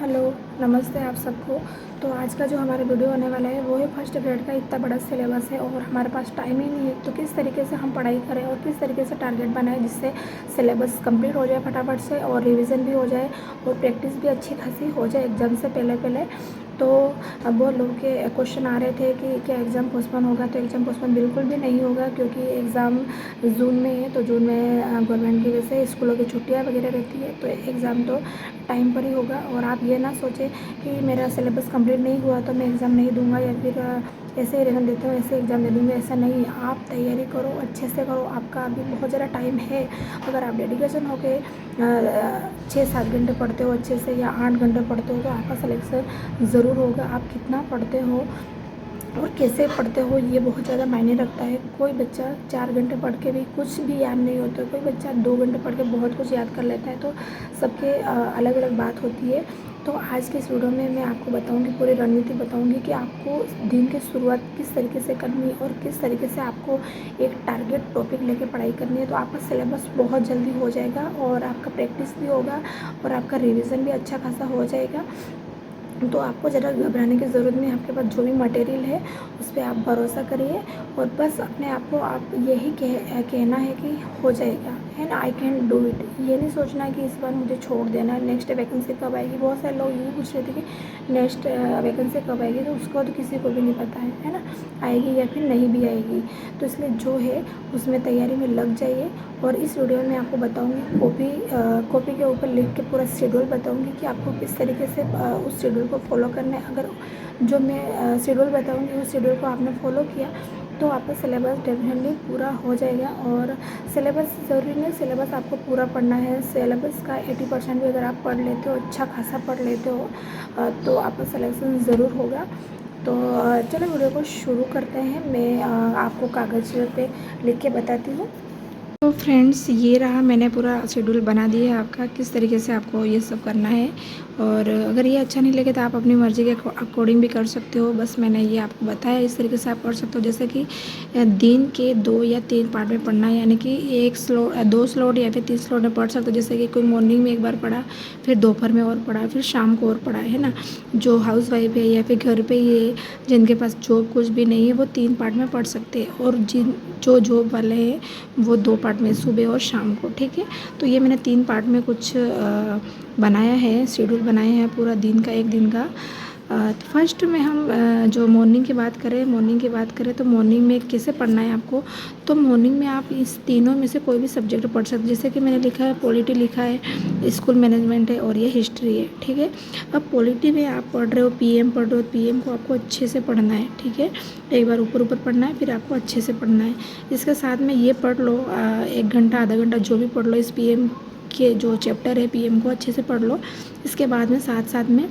Hello, नमस्ते आप सबको। तो आज का जो हमारा वीडियो होने वाला है वो है फर्स्ट ग्रेड का। इतना बड़ा सिलेबस है और हमारे पास टाइम ही नहीं है, तो किस तरीके से हम पढ़ाई करें और किस तरीके से टारगेट बनाएं जिससे सिलेबस कंप्लीट हो जाए फटाफट से और रिवीजन भी हो जाए और प्रैक्टिस भी अच्छी खासी हो जाए एग्ज़ाम से पहले पहले। तो अब बहुत लोगों के क्वेश्चन आ रहे थे कि क्या एग्ज़ाम पोस्टपोन होगा, तो एग्ज़ाम पोस्टपोन बिल्कुल भी नहीं होगा, क्योंकि एग्ज़ाम जून में है। तो जून में गवर्नमेंट की वजह से स्कूलों की छुट्टियाँ वगैरह रहती है, तो एग्ज़ाम तो टाइम पर ही होगा। और आप ये ना सोचें कि मेरा सिलेबस कंप्लीट नहीं हुआ तो मैं एग्ज़ाम नहीं दूंगा या फिर ऐसे ही रिजल्ट देते हो ऐसे एग्ज़ाम दे दूँगी, ऐसा नहीं। आप तैयारी करो, अच्छे से करो, आपका अभी बहुत ज़्यादा टाइम है। अगर आप डेडिकेशन हो के 6-7 घंटे पढ़ते हो अच्छे से या 8 घंटे पढ़ते हो तो आपका सिलेक्शन ज़रूर होगा। आप कितना पढ़ते हो और कैसे पढ़ते हो ये बहुत ज़्यादा मायने रखता है। कोई बच्चा 4 घंटे पढ़ के भी कुछ भी याद नहीं होता, कोई बच्चा 2 घंटे पढ़ के बहुत कुछ याद कर लेता है। तो सबके अलग अलग बात होती है। तो आज के इस वीडियो में मैं आपको बताऊंगी, पूरी रणनीति बताऊंगी कि आपको दिन की शुरुआत किस तरीके से करनी है और किस तरीके से आपको एक टारगेट टॉपिक लेके पढ़ाई करनी है। तो आपका सिलेबस बहुत जल्दी हो जाएगा और आपका प्रैक्टिस भी होगा और आपका रिविज़न भी अच्छा खासा हो जाएगा। तो आपको ज़रा घबराने की ज़रूरत नहीं, आपके पास जो भी मटेरियल है उस पर आप भरोसा करिए और बस अपने आप को आप यही कहना है कि हो जाएगा, है ना। I can do it. ये नहीं सोचना है कि इस बार मुझे छोड़ देना है, नेक्स्ट वैकेंसी कब आएगी। बहुत सारे लोग यही पूछ रहे थे कि नेक्स्ट वैकेंसी कब आएगी, तो उसको तो किसी को भी नहीं पता है ना, आएगी या फिर नहीं भी आएगी। तो इसलिए जो है उसमें तैयारी में लग जाइए। और इस वीडियो में आपको बताऊंगी कॉपी के ऊपर लिख के पूरा शेड्यूल बताऊंगी कि आपको किस तरीके से उस शेड्यूल को फॉलो करना है। अगर जो मैं शेड्यूल बताऊंगी उस शेड्यूल को आपने फॉलो किया तो आपका सिलेबस डेफिनेटली पूरा हो जाएगा। और सिलेबस ज़रूरी नहीं सिलेबस आपको पूरा पढ़ना है, सिलेबस का 80% भी अगर आप पढ़ लेते हो, अच्छा खासा पढ़ लेते हो, तो आपका सिलेक्शन ज़रूर होगा। तो चलो वीडियो को शुरू करते हैं। मैं आपको कागज़ पे लिख के बताती हूँ। तो फ्रेंड्स, ये रहा, मैंने पूरा शेड्यूल बना दिया है आपका, किस तरीके से आपको ये सब करना है। और अगर ये अच्छा नहीं लगे तो आप अपनी मर्ज़ी के अकॉर्डिंग भी कर सकते हो। बस मैंने ये आपको बताया, इस तरीके से आप कर सकते हो। जैसे कि दिन के 2 या 3 पार्ट में पढ़ना है, यानी कि 2 स्लॉट या फिर 3 स्लॉट में पढ़ सकते हो। जैसे कि कोई मॉर्निंग में एक बार पढ़ा, फिर दोपहर में और पढ़ा, फिर शाम को और पढ़ा, है ना। जो हाउस वाइफ है या फिर घर पे ही है, जिनके पास जॉब कुछ भी नहीं है, वो 3 पार्ट में पढ़ सकते हैं। और जो जॉब वाले हैं वो 2 पार्ट में, सुबह और शाम को, ठीक है। तो ये मैंने 3 पार्ट में कुछ बनाया है, शेड्यूल बनाया है पूरा दिन का, एक दिन का। तो फर्स्ट में हम जो मॉर्निंग की बात करें तो मॉर्निंग में कैसे पढ़ना है आपको। तो मॉर्निंग में आप इस तीनों में से कोई भी सब्जेक्ट पढ़ सकते, जैसे कि मैंने लिखा है पॉलिटी लिखा है, स्कूल मैनेजमेंट है और ये हिस्ट्री है, ठीक है। अब पॉलिटी में आप पढ़ रहे हो, पीएम पढ़ रहे हो, पीएम को आपको अच्छे से पढ़ना है, ठीक है। एक बार ऊपर ऊपर पढ़ना है, फिर आपको अच्छे से पढ़ना है। इसके साथ में ये पढ़ लो, 1 घंटा आधा घंटा जो भी पढ़ लो, इस पीएम के जो चैप्टर है पीएम को अच्छे से पढ़ लो। इसके बाद में साथ में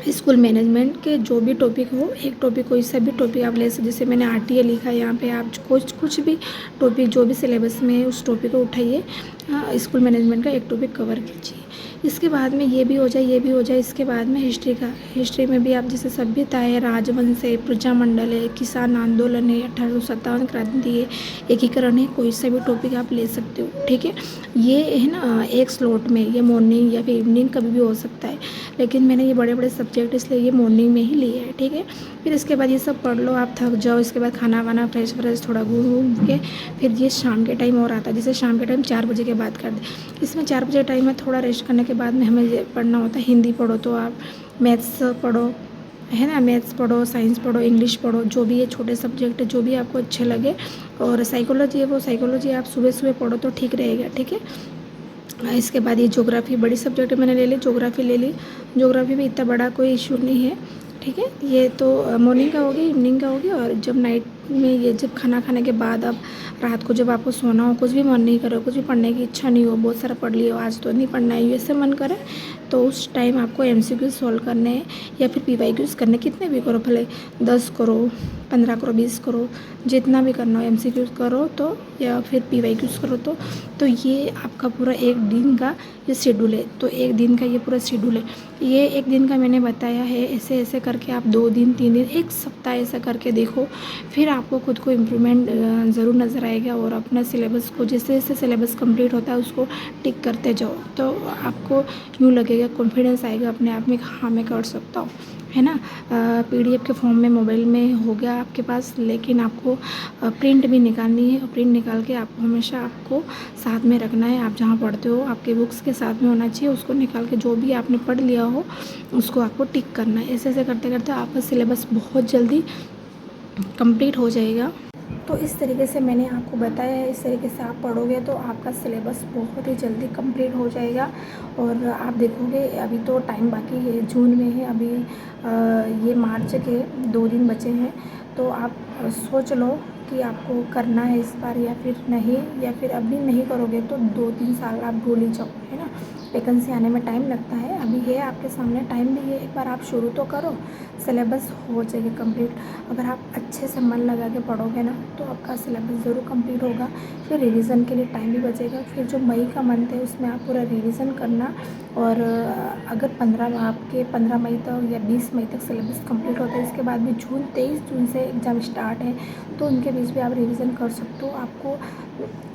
स्कूल मैनेजमेंट के जो भी टॉपिक हो, एक टॉपिक कोई सा भी टॉपिक आप ले सकते। जैसे मैंने आरटीए लिखा है, यहाँ पे आप कुछ भी टॉपिक जो भी सिलेबस में है उस टॉपिक को उठाइए, स्कूल मैनेजमेंट का एक टॉपिक कवर कीजिए। इसके बाद में ये भी हो जाए। इसके बाद में हिस्ट्री में भी आप जैसे सभ्यता है, राजवंश है, प्रजामंडल है, किसान आंदोलन है, 1857 क्रांति है, एकीकरण है, कोई सा भी टॉपिक आप ले सकते हो, ठीक है। ये है ना एक स्लॉट में, ये मॉर्निंग या फिर इवनिंग कभी भी हो सकता है, लेकिन मैंने ये बड़े बड़े सब्जेक्ट इसलिए ये मॉर्निंग में ही लिए है, ठीक है। फिर इसके बाद ये सब पढ़ लो, आप थक जाओ, इसके बाद खाना वाना फ्रेश थोड़ा घूम के फिर ये शाम के टाइम और आता है। जैसे शाम के टाइम 4 बजे के बाद कर दे, इसमें 4 बजे टाइम में थोड़ा रेस्ट करने के बाद में हमें ये पढ़ना होता है। हिंदी पढ़ो तो आप मैथ्स पढ़ो, है ना, मैथ्स पढ़ो, साइंस पढ़ो, इंग्लिश पढ़ो, जो भी ये छोटे सब्जेक्ट है जो भी आपको अच्छे लगे। और साइकोलॉजी है, वो साइकोलॉजी आप सुबह सुबह पढ़ो तो ठीक रहेगा, ठीक है। इसके बाद ये ज्योग्राफी, बड़ी सब्जेक्ट मैंने ले ली, ज्योग्राफी ले ली। ज्योग्राफी भी इतना बड़ा कोई इशू नहीं है, ठीक है। ये तो मॉर्निंग का हो गया, इवनिंग का हो गया। और जब नाइट में, ये जब खाना खाने के बाद अब रात को जब आपको सोना हो, कुछ भी मन नहीं करे, कुछ भी पढ़ने की इच्छा नहीं हो, बहुत सारा पढ़ लिया, आज तो नहीं पढ़ना है, ऐसे मन करे, तो उस टाइम आपको एमसीक्यू सॉल्व करने हैं या फिर पीवाईक्यूज करने, कितने भी करो, भले 10 करो, 15 करो, 20 करो, जितना भी करना हो, एमसीक्यूज करो तो या फिर पीवाईक्यूज करो तो ये आपका पूरा एक दिन का ये शेड्यूल है। तो एक दिन का ये पूरा शेड्यूल है। ये एक दिन का मैंने बताया है, ऐसे ऐसे करके आप 2 दिन 3 दिन 1 सप्ताह ऐसा करके देखो, फिर आपको खुद को इम्प्रूवमेंट ज़रूर नज़र आएगा। और अपना सिलेबस को जैसे जैसे सिलेबस कंप्लीट होता है उसको टिक करते जाओ, तो आपको यूँ लगेगा, कॉन्फिडेंस आएगा अपने आप में कि हाँ मैं कर सकता हूँ, है ना। PDF के फॉर्म में मोबाइल में हो गया आपके पास, लेकिन आपको प्रिंट भी निकालनी है। और प्रिंट निकाल के आपको हमेशा आपको साथ में रखना है। आप जहाँ पढ़ते हो आपके बुक्स के साथ में होना चाहिए। उसको निकाल के जो भी आपने पढ़ लिया हो उसको आपको टिक करना है। ऐसे ऐसे करते करते आपका सिलेबस बहुत जल्दी कंप्लीट हो जाएगा। तो इस तरीके से मैंने आपको बताया है, इस तरीके से आप पढ़ोगे तो आपका सिलेबस बहुत ही जल्दी कंप्लीट हो जाएगा। और आप देखोगे अभी तो टाइम बाकी है, जून में है अभी, ये मार्च के 2 दिन बचे हैं। तो आप सोच लो कि आपको करना है इस बार या फिर नहीं, या फिर अभी नहीं करोगे तो 2-3 साल आप भूल ही जाओ, है ना। वैकेंसी आने में टाइम लगता है, अभी है आपके सामने टाइम भी है, एक बार आप शुरू तो करो, सिलेबस हो जाएगी कंप्लीट। अगर आप अच्छे से मन लगा के पढ़ोगे ना तो आपका सिलेबस ज़रूर कंप्लीट होगा। फिर रिवीजन के लिए टाइम भी बचेगा। फिर जो मई का मंथ है उसमें आप पूरा रिवीजन करना। और अगर 15 मई तक या 20 मई तक सिलेबस कंप्लीट होता है, इसके बाद भी 23 जून से एग्ज़ाम स्टार्ट है, तो उनके बीच भी आप रिवीजन कर सकते हो। आपको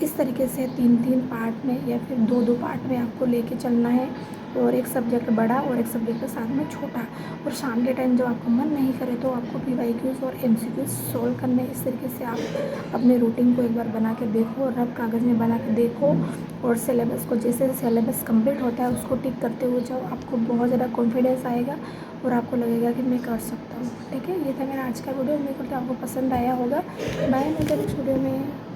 इस तरीके से 3-3 पार्ट में या फिर 2-2 पार्ट में आपको लेके चलना है। और एक सब्जेक्ट बड़ा और एक सब्जेक्ट साथ में छोटा। और शाम के टाइम जब आपका मन नहीं करे तो आपको PYQs और MCQs सोल्व करने। इस तरीके से आप अपने रूटीन को एक बार बना के देखो, रफ कागज़ में बना के देखो। और सिलेबस को जैसे सिलेबस कंप्लीट होता है उसको टिक करते हुए जाओ, आपको बहुत ज़्यादा कॉन्फिडेंस आएगा और आपको लगेगा कि मैं कर सकता हूँ। ठीक है, ये था मेरा आज का वीडियो। उम्मीद करती हूँ आपको पसंद आया होगा। बाय, मिलते हैं नेक्स्ट वीडियो में।